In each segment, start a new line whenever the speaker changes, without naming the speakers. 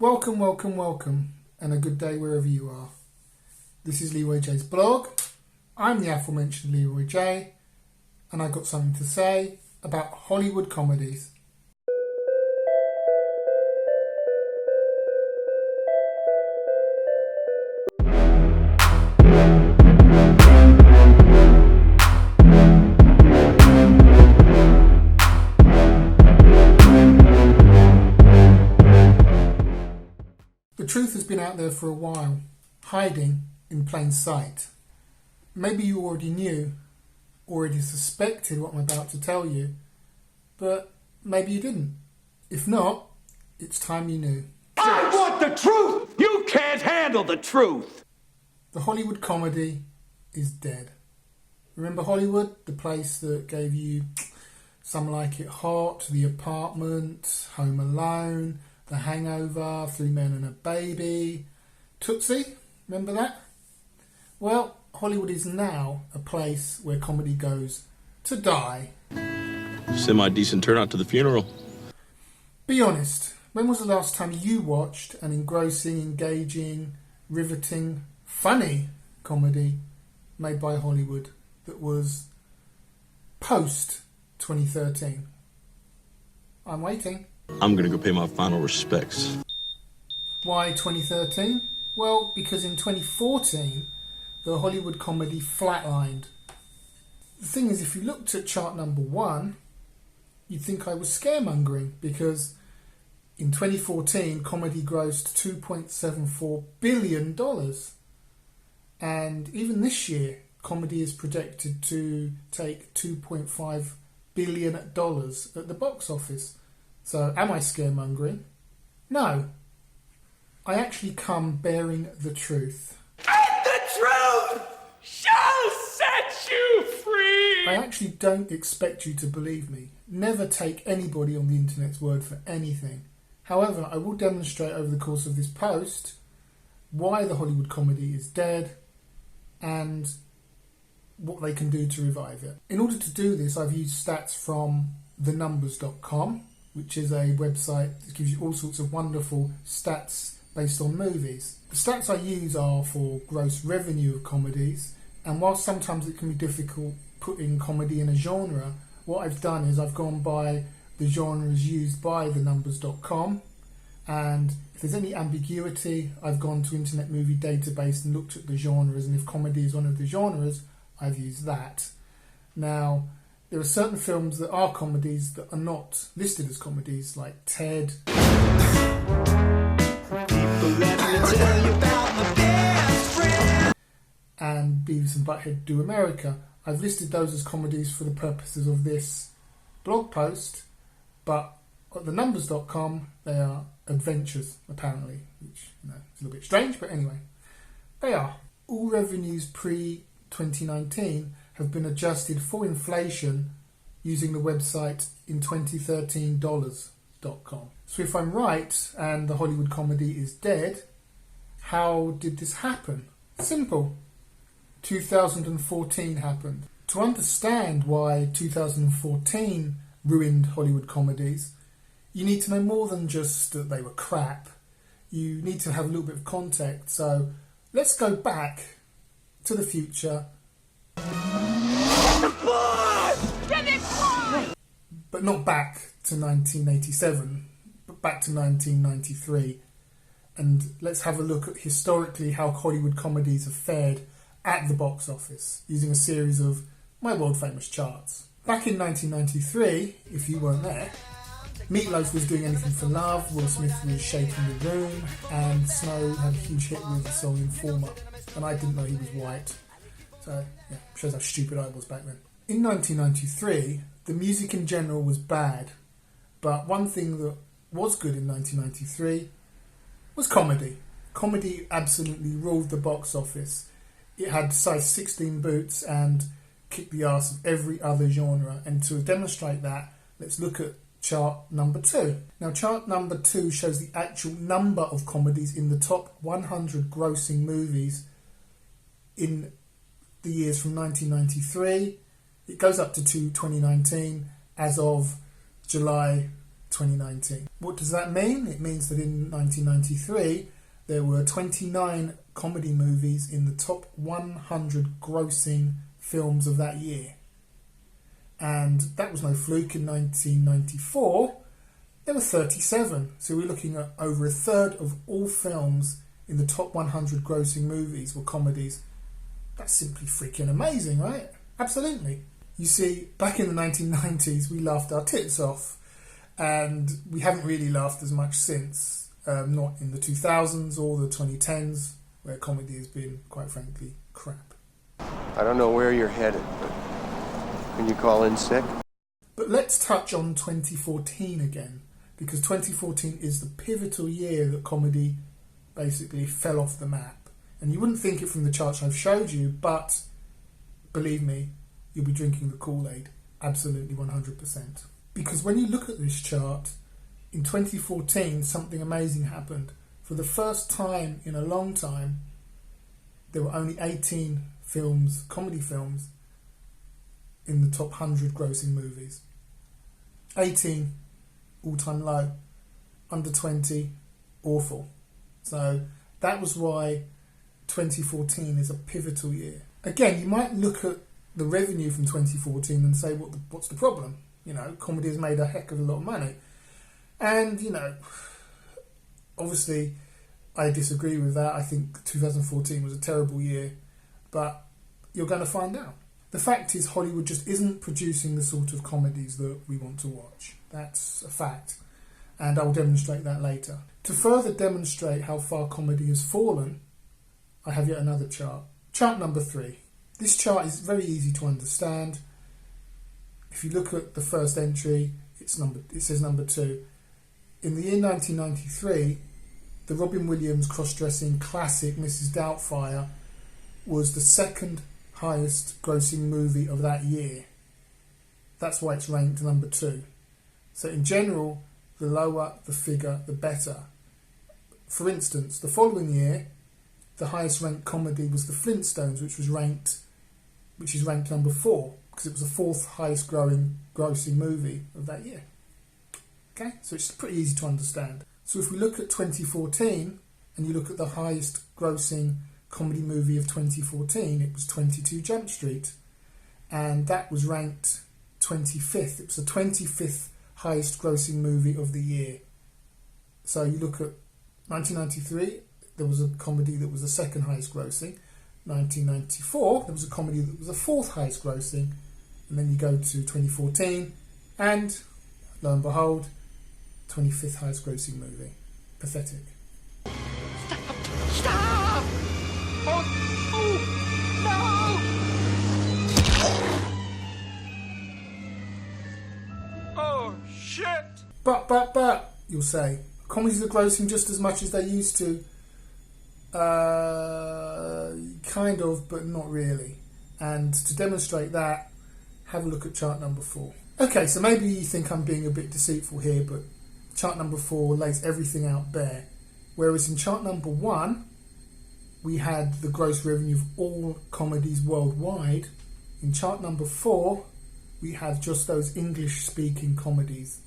Welcome, welcome, welcome, and a good day wherever you are. This is Leroy Jay's blog. I'm the aforementioned Leroy Jay, and I've got something to say about Hollywood comedies. The truth has been out there for a while, hiding in plain sight. Maybe you already knew, already suspected what I'm about to tell you, but maybe you didn't. If not, it's time you knew.
I want the truth! You can't handle the truth!
The Hollywood comedy is dead. Remember Hollywood? The place that gave you Some Like It Hot, The Apartment, Home Alone, The Hangover, Three Men and a Baby, Tootsie, remember that? Well, Hollywood is now a place where comedy goes to die.
Semi-decent turnout to the funeral.
Be honest, when was the last time you watched an engrossing, engaging, riveting, funny comedy made by Hollywood that was post-2013? I'm waiting.
I'm gonna go pay my final respects.
Why 2013? Well, because in 2014, the Hollywood comedy flatlined. The thing is, if you looked at chart number 1, you'd think I was scaremongering, because in 2014, comedy grossed $2.74 billion. And even this year, comedy is projected to take $2.5 billion at the box office. So, am I scaremongering? No. I actually come bearing the truth.
And the truth shall set you free!
I actually don't expect you to believe me. Never take anybody on the internet's word for anything. However, I will demonstrate over the course of this post why the Hollywood comedy is dead and what they can do to revive it. In order to do this, I've used stats from thenumbers.com, which is a website that gives you all sorts of wonderful stats based on movies. The stats I use are for gross revenue of comedies, and whilst sometimes it can be difficult putting comedy in a genre, what I've done is I've gone by the genres used by thenumbers.com, and if there's any ambiguity, I've gone to Internet Movie Database and looked at the genres, and if comedy is one of the genres, I've used that. Now, there are certain films that are comedies that are not listed as comedies, like Ted. And Beavis and Butthead Do America. I've listed those as comedies for the purposes of this blog post, but at thenumbers.com they are adventures, apparently, which is a little bit strange, but anyway, they are. All revenues pre-2019 have been adjusted for inflation using the website in 2013 dollars.com. So if I'm right and the Hollywood comedy is dead, how did this happen? Simple. 2014 happened. To understand why 2014 ruined Hollywood comedies, you need to know more than just that they were crap. You need to have a little bit of context. So let's go back to the future. But not back to 1987, but back to 1993. And let's have a look at historically how Hollywood comedies have fared at the box office, using a series of my world famous charts. Back in 1993, if you weren't there, Meatloaf was doing Anything for Love, Will Smith was Shaking the Room, and Snow had a huge hit with the song Informer. And I didn't know he was white. So, yeah, shows how stupid I was back then. In 1993, the music in general was bad, but one thing that was good in 1993 was comedy. Comedy absolutely ruled the box office. It had size 16 boots and kicked the arse of every other genre. And to demonstrate that, let's look at chart number 2. Now, chart number 2 shows the actual number of comedies in the top 100 grossing movies in the years from 1993. It goes up to 2019 as of July 2019. What does that mean? It means that in 1993 there were 29 comedy movies in the top 100 grossing films of that year. And that was no fluke. In 1994 there were 37. So we're looking at over a third of all films in the top 100 grossing movies were comedies. That's simply freaking amazing, right? Absolutely. You see, back in the 1990s, we laughed our tits off, and we haven't really laughed as much since. Not in the 2000s or the 2010s, where comedy has been, quite frankly, crap.
I don't know where you're headed, but can you call in sick?
But let's touch on 2014 again, because 2014 is the pivotal year that comedy basically fell off the map. And you wouldn't think it from the charts I've showed you, but believe me, you'll be drinking the Kool-Aid, absolutely 100%. Because when you look at this chart, in 2014, something amazing happened. For the first time in a long time, there were only 18 films, comedy films, in the top 100 grossing movies. 18, all-time low. Under 20, awful. So that was why 2014 is a pivotal year. Again, you might look at the revenue from 2014 and say, what's the problem? You know, comedy has made a heck of a lot of money. And, you know, obviously I disagree with that. I think 2014 was a terrible year, but you're going to find out. The fact is, Hollywood just isn't producing the sort of comedies that we want to watch. That's a fact. And I'll demonstrate that later. To further demonstrate how far comedy has fallen, I have yet another chart. Chart number 3. This chart is very easy to understand. If you look at the first entry, it says number 2. In the year 1993, the Robin Williams cross-dressing classic Mrs. Doubtfire was the second highest grossing movie of that year. That's why it's ranked number 2. So in general, the lower the figure, the better. For instance, the following year, the highest ranked comedy was The Flintstones, which is ranked number 4, because it was the 4th highest grossing movie of that year. Okay, so it's pretty easy to understand. So if we look at 2014, and you look at the highest grossing comedy movie of 2014, it was 22 Jump Street, and that was ranked 25th. It was the 25th highest grossing movie of the year. So you look at 1993, there was a comedy that was the second highest grossing. 1994, there was a comedy that was the 4th highest grossing. And then you go to 2014, and lo and behold, 25th highest grossing movie. Pathetic.
Stop! Oh, no! Oh, shit!
But, you'll say, comedies are grossing just as much as they used to. Kind of, but not really. And to demonstrate that, have a look at chart number 4. Okay, so maybe you think I'm being a bit deceitful here, but chart number 4 lays everything out bare. Whereas in chart number 1, we had the gross revenue of all comedies worldwide. In chart number 4, we have just those English-speaking comedies,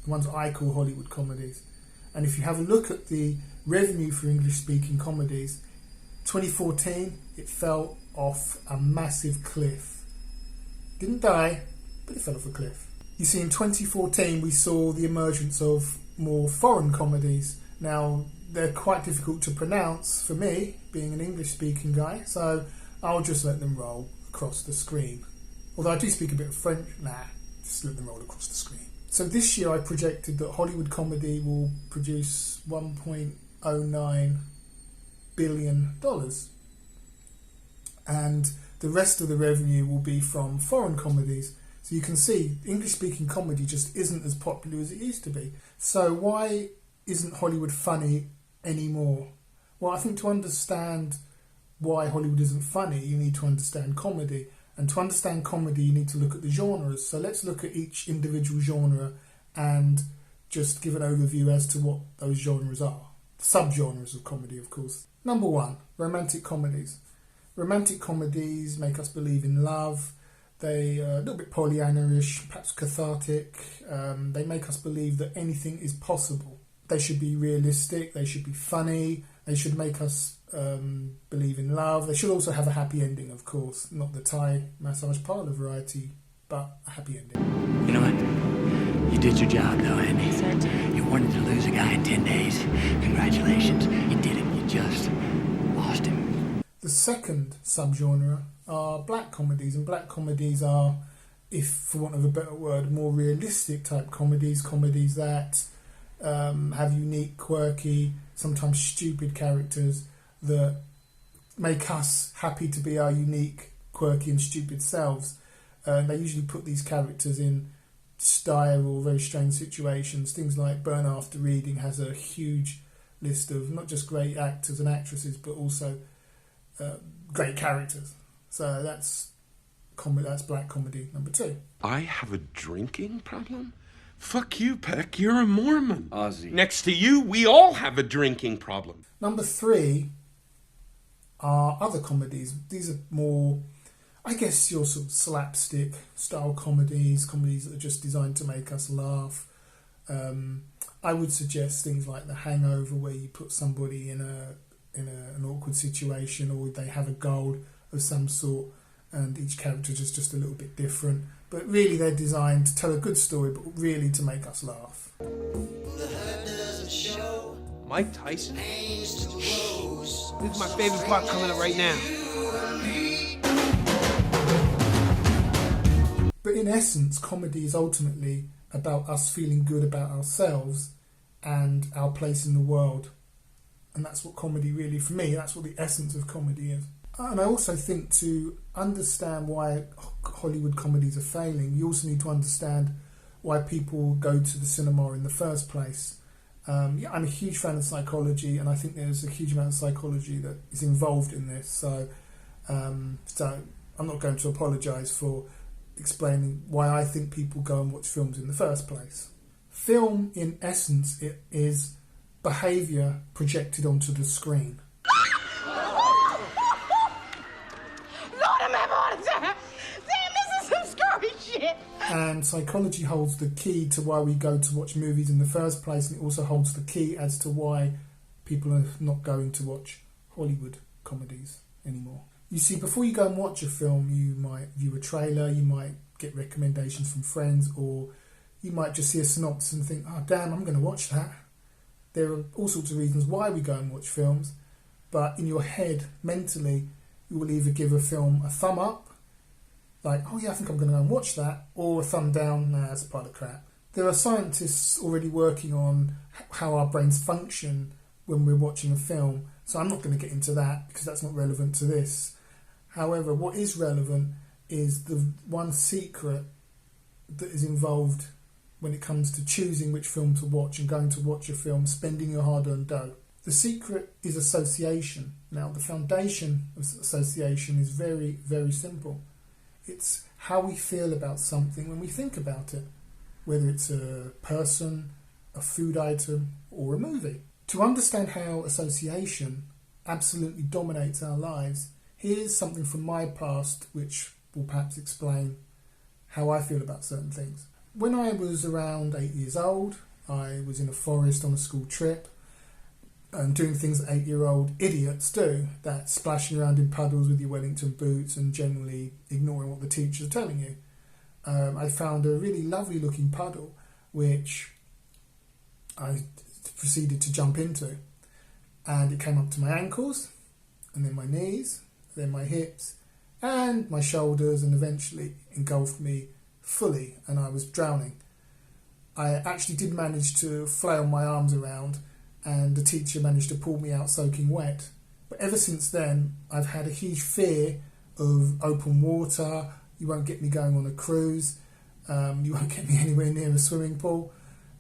the ones I call Hollywood comedies. And if you have a look at the revenue for English-speaking comedies, 2014, it fell off a massive cliff. Didn't die, but it fell off a cliff. You see, in 2014, we saw the emergence of more foreign comedies. Now, they're quite difficult to pronounce for me, being an English-speaking guy, so I'll just let them roll across the screen. Although I do speak a bit of French, just let them roll across the screen. So this year I projected that Hollywood comedy will produce $1.09 billion. And the rest of the revenue will be from foreign comedies. So you can see English-speaking comedy just isn't as popular as it used to be. So why isn't Hollywood funny anymore? Well, I think to understand why Hollywood isn't funny, you need to understand comedy. And to understand comedy, you need to look at the genres. So let's look at each individual genre and just give an overview as to what those genres are. Sub-genres of comedy, of course. Number 1, romantic comedies. Romantic comedies make us believe in love. They are a little bit Pollyanna-ish, perhaps cathartic. They make us believe that anything is possible. They should be realistic, they should be funny, they should make us believe in love. They should also have a happy ending, of course. Not the Thai massage parlour variety, but a happy ending.
You know what? You did your job, though, Andy. You wanted to lose a guy in 10 days. Congratulations. You did it. You just lost him.
The second subgenre are black comedies, and black comedies are, if for want of a better word, more realistic type comedies that have unique, quirky, sometimes stupid characters that make us happy to be our unique, quirky and stupid selves. They usually put these characters in dire or very strange situations. Things like Burn After Reading has a huge list of not just great actors and actresses, but also great characters. So that's black comedy number 2.
I have a drinking problem? Fuck you, Peck. You're a Mormon.
Ozzy.
Next to you, we all have a drinking problem.
Number 3 are other comedies. These are more, I guess, your sort of slapstick style comedies that are just designed to make us laugh. I would suggest things like The Hangover, where you put somebody in an awkward situation, or they have a goal of some sort, and each character is just a little bit different. But really, they're designed to tell a good story, but really to make us laugh.
Mike Tyson? This is my favorite part coming up right now.
But in essence, comedy is ultimately about us feeling good about ourselves and our place in the world. And that's what comedy really, for me, that's what the essence of comedy is. And I also think to understand why Hollywood comedies are failing, you also need to understand why people go to the cinema in the first place. I'm a huge fan of psychology, and I think there's a huge amount of psychology that is involved in this. So I'm not going to apologise for explaining why I think people go and watch films in the first place. Film, in essence, it is behaviour projected onto the screen. And psychology holds the key to why we go to watch movies in the first place, and it also holds the key as to why people are not going to watch Hollywood comedies anymore. You see, before you go and watch a film, you might view a trailer, you might get recommendations from friends, or you might just see a synopsis and think, oh damn, I'm going to watch that. There are all sorts of reasons why we go and watch films, but in your head, mentally, you will either give a film a thumb up, like, oh yeah, I think I'm going to go and watch that, or a thumb down, nah, that's a pile of crap. There are scientists already working on how our brains function when we're watching a film, so I'm not going to get into that because that's not relevant to this. However, what is relevant is the one secret that is involved when it comes to choosing which film to watch and going to watch a film, spending your hard-earned dough. The secret is association. Now, the foundation of association is very, very simple. It's how we feel about something when we think about it, whether it's a person, a food item, or a movie. To understand how association absolutely dominates our lives, here's something from my past which will perhaps explain how I feel about certain things. When I was around 8 years old, I was in a forest on a school trip and doing things that 8-year-old idiots do, that splashing around in puddles with your Wellington boots and generally ignoring what the teachers are telling you. I found a really lovely looking puddle which I proceeded to jump into, and it came up to my ankles and then my knees, then my hips and my shoulders, and eventually engulfed me fully, and I was drowning. I actually did manage to flail my arms around, and the teacher managed to pull me out soaking wet. But ever since then, I've had a huge fear of open water. You won't get me going on a cruise. You won't get me anywhere near a swimming pool.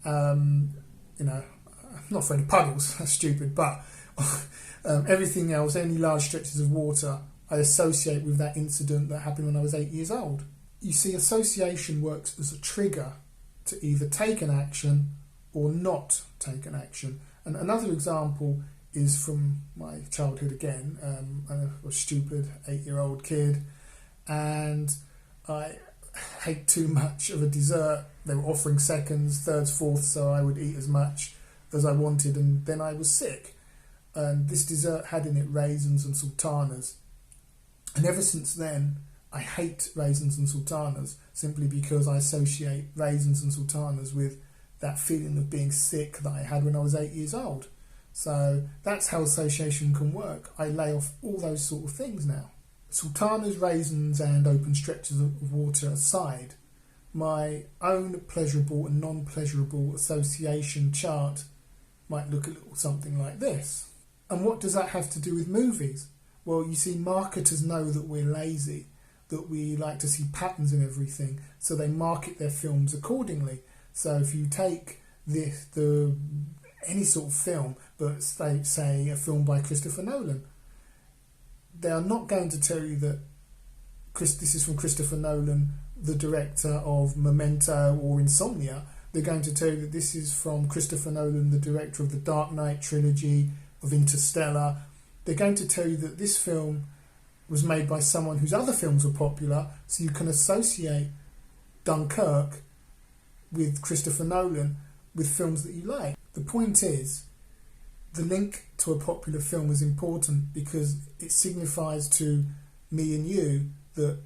I'm not afraid of puddles. That's stupid. But everything else, any large stretches of water, I associate with that incident that happened when I was 8 years old. You see, association works as a trigger to either take an action or not take an action. And another example is from my childhood again. I was a stupid 8-year-old kid, and I ate too much of a dessert. They were offering seconds, thirds, fourths, so I would eat as much as I wanted, and then I was sick. And this dessert had in it raisins and sultanas. And ever since then, I hate raisins and sultanas, simply because I associate raisins and sultanas with that feeling of being sick that I had when I was 8 years old. So that's how association can work. I lay off all those sort of things now. Sultanas, raisins and open stretches of water aside, my own pleasurable and non-pleasurable association chart might look a little something like this. And what does that have to do with movies? Well, you see, marketers know that we're lazy, that we like to see patterns in everything, so they market their films accordingly. So if you take any sort of film, but say a film by Christopher Nolan, they are not going to tell you that this is from Christopher Nolan, the director of Memento or Insomnia. They're going to tell you that this is from Christopher Nolan, the director of the Dark Knight trilogy, of Interstellar. They're going to tell you that this film was made by someone whose other films were popular, so you can associate Dunkirk with Christopher Nolan with films that you like. The point is, the link to a popular film is important because it signifies to me and you that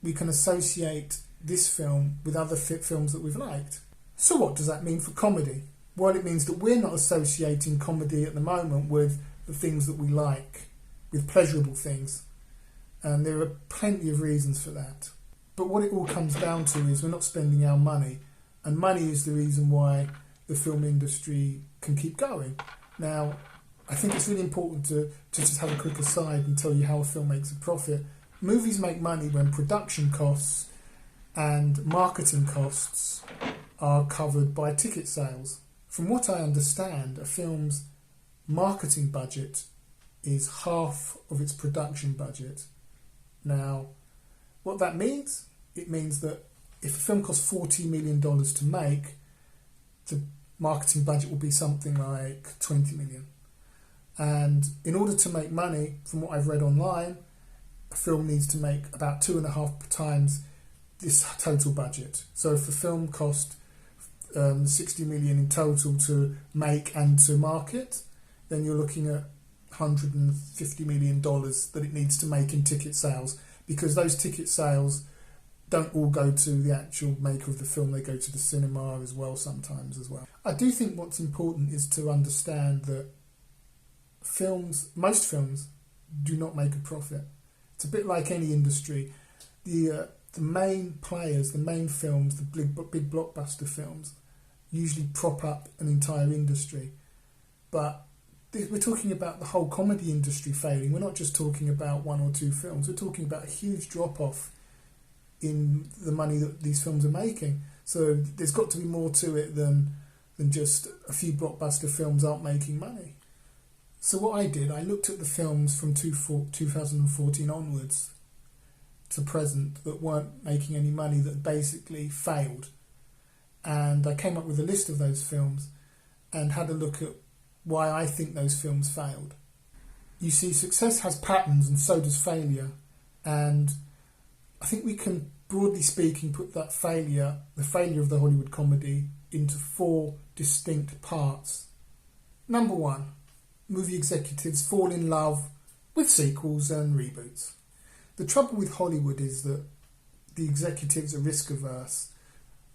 we can associate this film with other films that we've liked. So what does that mean for comedy? Well, it means that we're not associating comedy at the moment with the things that we like, with pleasurable things. And there are plenty of reasons for that. But what it all comes down to is we're not spending our money. And money is the reason why the film industry can keep going. Now, I think it's really important to just have a quick aside and tell you how a film makes a profit. Movies make money when production costs and marketing costs are covered by ticket sales. From what I understand, a film's marketing budget is half of its production budget. Now, what that means? It means that if a film costs $40 million to make, the marketing budget will be something like $20 million. And in order to make money, from what I've read online, a film needs to make about 2.5 times this total budget. So if the film cost 60 million in total to make and to market, then you're looking at $150 million that it needs to make in ticket sales, because those ticket sales don't all go to the actual maker of the film, they go to the cinema as well sometimes as well. I do think what's important is to understand that most films do not make a profit. It's a bit like any industry. The main players, the main films, the big blockbuster films usually prop up an entire industry. But we're talking about the whole comedy industry failing. We're not just talking about one or two films. We're talking about a huge drop-off in the money that these films are making. So there's got to be more to it than just a few blockbuster films aren't making money. So what I did, I looked at the films from 2014 onwards to present that weren't making any money, that basically failed. And I came up with a list of those films and had a look at why I think those films failed. You see, success has patterns and so does failure. And I think we can, broadly speaking, put that the failure of the Hollywood comedy, into 4 distinct parts. Number 1, movie executives fall in love with sequels and reboots. The trouble with Hollywood is that the executives are risk averse.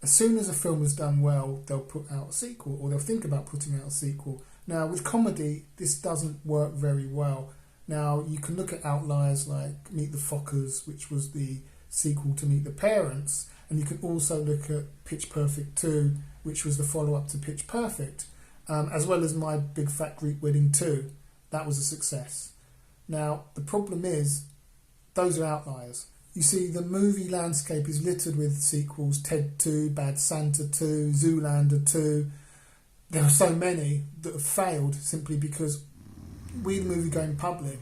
As soon as a film is done well, they'll put out a sequel, or they'll think about putting out a sequel. Now, with comedy, this doesn't work very well. Now, you can look at outliers like Meet the Fockers, which was the sequel to Meet the Parents, and you can also look at Pitch Perfect 2, which was the follow-up to Pitch Perfect, as well as My Big Fat Greek Wedding 2. That was a success. Now, the problem is, those are outliers. You see, the movie landscape is littered with sequels: Ted 2, Bad Santa 2, Zoolander 2. There are so many that have failed simply because we, the movie-going public,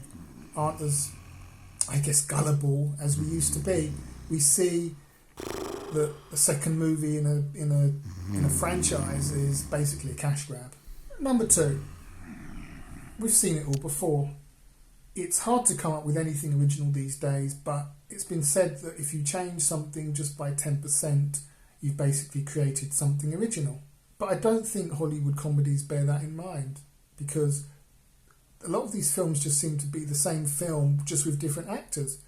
aren't as, I guess, gullible as we used to be. We see that a second movie in a franchise is basically a cash grab. Number 2, we've seen it all before. It's hard to come up with anything original these days, but It's been said that if you change something just by 10%, you've basically created something original. But I don't think Hollywood comedies bear that in mind, because a lot of these films just seem to be the same film, just with different actors.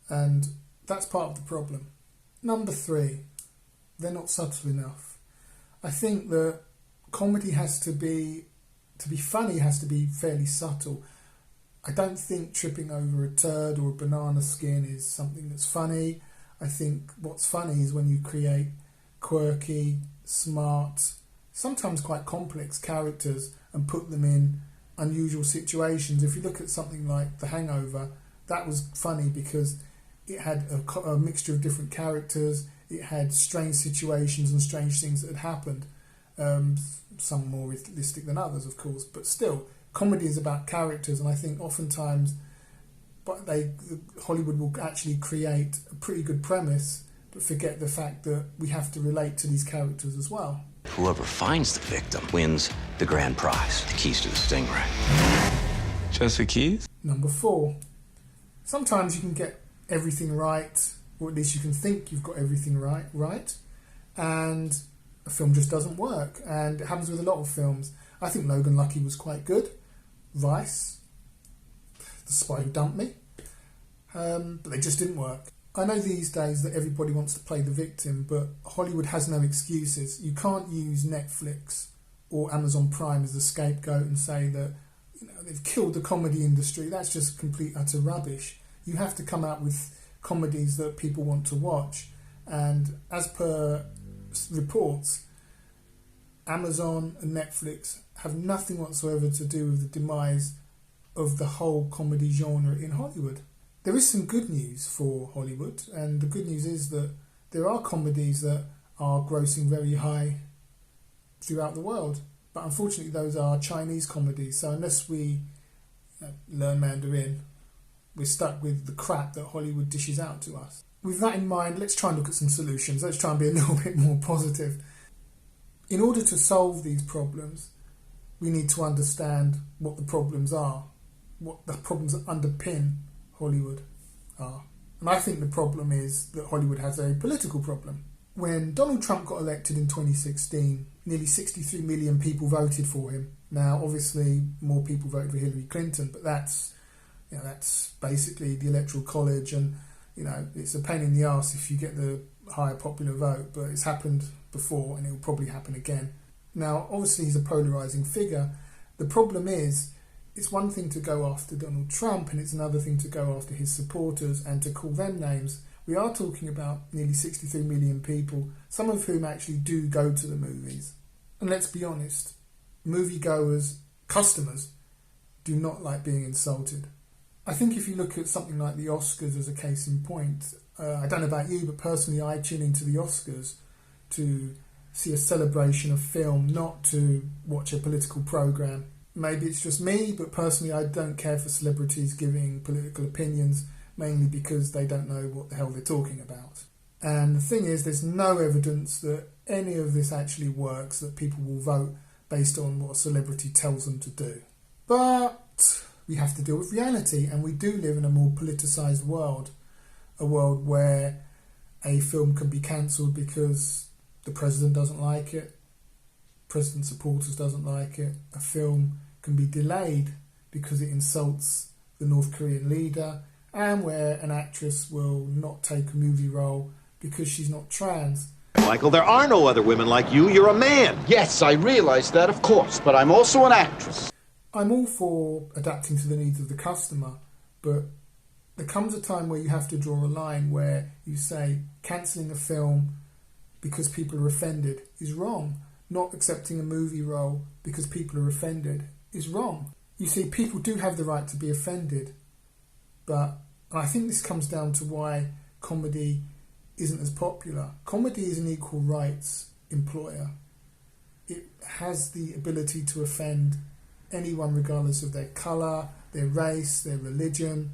And that's part of the problem. Number 3, they're not subtle enough. I think that comedy has to be funny, has to be fairly subtle. I don't think tripping over a turd or a banana skin is something that's funny. I think what's funny is when you create quirky, smart, sometimes quite complex characters and put them in unusual situations. If you look at something like The Hangover, that was funny because it had a mixture of different characters. It had strange situations and strange things that had happened. Some more realistic than others, of course, but still, comedy is about characters, and I think oftentimes Hollywood will actually create a pretty good premise, but forget the fact that we have to relate to these characters as well.
Whoever finds the victim wins the grand prize, the keys to the Stingray.
Just the keys?
Number 4, sometimes you can get everything right, or at least you can think you've got everything right, and a film just doesn't work, and it happens with a lot of films. I think Logan Lucky was quite good. Vice, The Spy Who Dumped Me, but they just didn't work. I know these days that everybody wants to play the victim, but Hollywood has no excuses. You can't use Netflix or Amazon Prime as the scapegoat and say that they've killed the comedy industry. That's just complete utter rubbish. You have to come out with comedies that people want to watch, and as per reports, Amazon and Netflix have nothing whatsoever to do with the demise of the whole comedy genre in Hollywood. There is some good news for Hollywood, and the good news is that there are comedies that are grossing very high throughout the world, but unfortunately those are Chinese comedies, so unless we learn Mandarin, we're stuck with the crap that Hollywood dishes out to us. With that in mind, let's try and look at some solutions. Let's try and be a little bit more positive. In order to solve these problems, we need to understand what the problems are, what the problems that underpin Hollywood are. And I think the problem is that Hollywood has a political problem. When Donald Trump got elected in 2016, nearly 63 million people voted for him. Now, obviously, more people voted for Hillary Clinton, but that's basically the Electoral College, and it's a pain in the arse if you get the higher popular vote, but it's happened before and it will probably happen again. Now, obviously, he's a polarising figure. The problem is, it's one thing to go after Donald Trump and it's another thing to go after his supporters and to call them names. We are talking about nearly 63 million people, some of whom actually do go to the movies. And let's be honest, moviegoers, customers, do not like being insulted. I think if you look at something like the Oscars as a case in point, I don't know about you, but personally I tune into the Oscars to see a celebration of film, not to watch a political programme. Maybe it's just me, but personally I don't care for celebrities giving political opinions, mainly because they don't know what the hell they're talking about. And the thing is, there's no evidence that any of this actually works, that people will vote based on what a celebrity tells them to do. But we have to deal with reality, and we do live in a more politicised world, a world where a film can be cancelled because the president doesn't like it, president supporters doesn't like it. A film can be delayed because it insults the North Korean leader, and where an actress will not take a movie role because she's not trans.
Michael, there are no other women like you. You're a man.
Yes, I realize that, of course, but I'm also an actress.
I'm all for adapting to the needs of the customer, but there comes a time where you have to draw a line where you say cancelling a film because people are offended is wrong. Not accepting a movie role because people are offended is wrong. You see, people do have the right to be offended, but I think this comes down to why comedy isn't as popular. Comedy is an equal rights employer. It has the ability to offend anyone regardless of their colour, their race, their religion,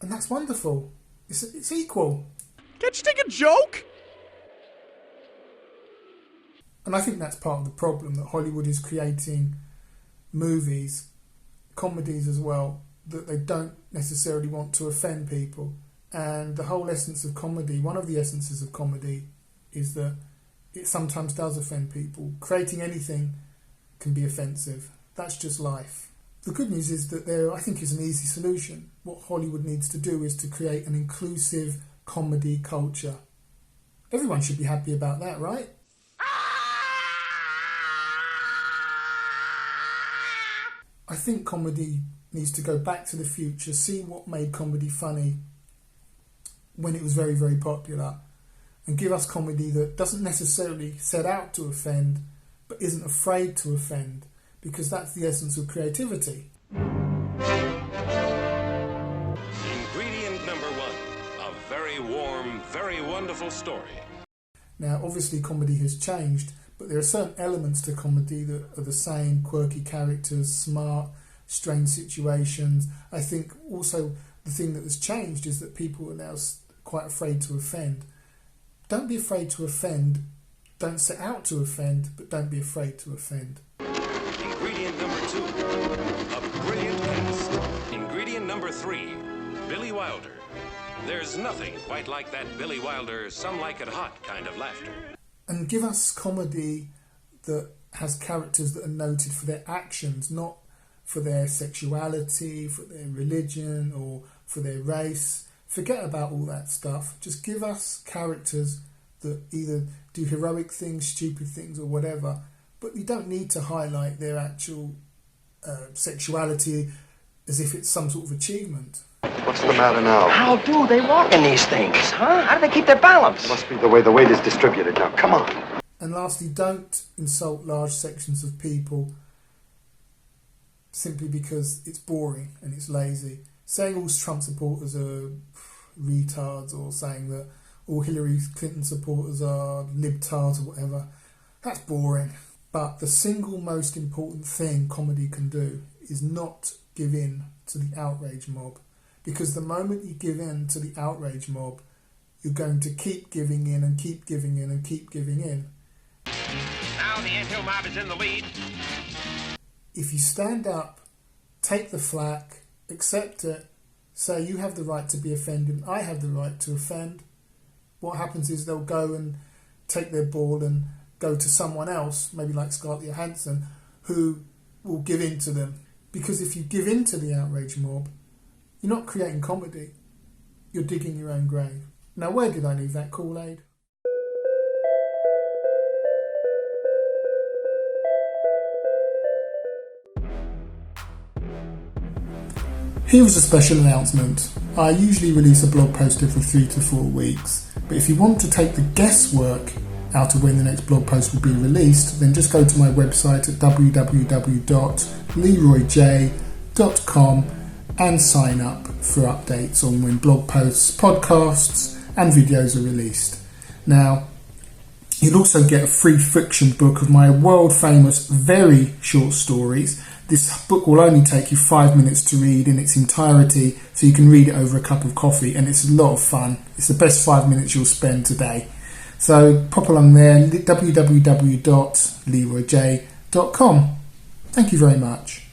and that's wonderful. It's equal.
Can't you take a joke?
And I think that's part of the problem, that Hollywood is creating movies, comedies as well, that they don't necessarily want to offend people. And the whole essence of comedy, one of the essences of comedy, is that it sometimes does offend people. Creating anything can be offensive. That's just life. The good news is that there, I think, is an easy solution. What Hollywood needs to do is to create an inclusive comedy culture. Everyone should be happy about that, right? I think comedy needs to go back to the future, see what made comedy funny when it was very, very popular, and give us comedy that doesn't necessarily set out to offend, but isn't afraid to offend, because that's the essence of creativity.
Ingredient number one, a very warm, very wonderful story.
Now, obviously comedy has changed, but there are certain elements to comedy that are the same: quirky characters, smart, strange situations. I think also the thing that has changed is that people are now quite afraid to offend. Don't be afraid to offend. Don't set out to offend, but don't be afraid to offend.
Ingredient number two, a brilliant cast. Ingredient number three, Billy Wilder. There's nothing quite like that Billy Wilder, some like it hot kind of laughter.
And give us comedy that has characters that are noted for their actions, not for their sexuality, for their religion, or for their race. Forget about all that stuff. Just give us characters that either do heroic things, stupid things, or whatever, but you don't need to highlight their actual sexuality as if it's some sort of achievement.
What's the matter now?
How do they walk in these things, huh? How do they keep their balance?
Must be the way the weight is distributed. Now, come on.
And lastly, don't insult large sections of people simply because it's boring and it's lazy. Saying all Trump supporters are retards, or saying that all Hillary Clinton supporters are libtards or whatever, that's boring. But the single most important thing comedy can do is not give in to the outrage mob. Because the moment you give in to the outrage mob, you're going to keep giving in and keep giving in and keep giving in.
Now the anthill mob is in the lead.
If you stand up, take the flak, accept it, say you have the right to be offended, I have the right to offend, what happens is they'll go and take their ball and go to someone else, maybe like Scarlett Johansson, who will give in to them. Because if you give in to the outrage mob, you're not creating comedy, you're digging your own grave. Now, where did I leave that Kool-Aid? Here was a special announcement. I usually release a blog post every 3 to 4 weeks, but if you want to take the guesswork out of when the next blog post will be released, then just go to my website at www.leroyjay.com and sign up for updates on when blog posts, podcasts and videos are released. Now, you'll also get a free fiction book of my world famous very short stories. This book will only take you 5 minutes to read in its entirety, so you can read it over a cup of coffee, and it's a lot of fun. It's the best 5 minutes you'll spend today. So pop along there, www.leroyjay.com. Thank you very much.